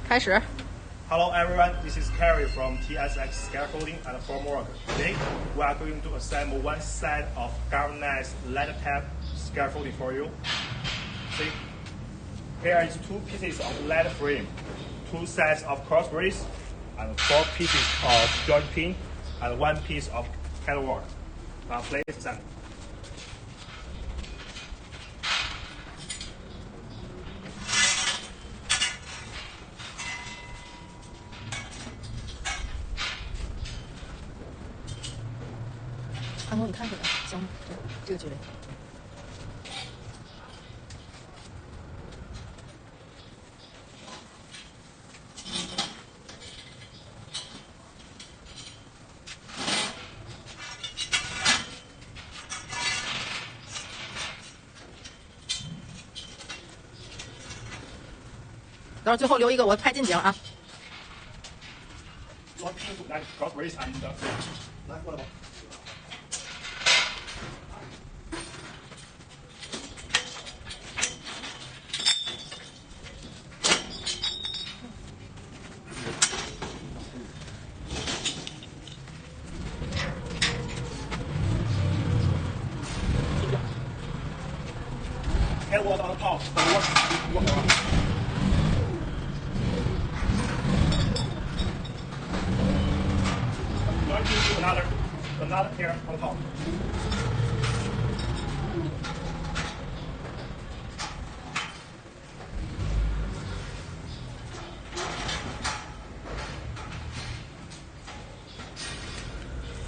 开始。 Hello everyone, this is Kerry from TSX Scaffolding and Formwork. Today we are going to assemble one set of galvanized lead tap scaffolding for you. See, here is 2 pieces of lead frame, 2 sets of cross brace, and 4 pieces of joint pin, and 1 piece of catwalk. Now please assemble. 安东，你看着点，行吗？对，这个距离。等会儿最后留一个，我拍近景啊。 Joint pin to that cross brace and left one. Catwalk on the top, walk around. Joint pin to another pair on top.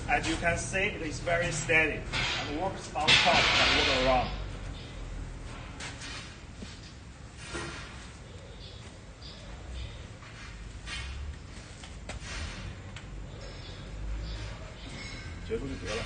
As you can see, it is very steady and works on top and works around. 结束就得了。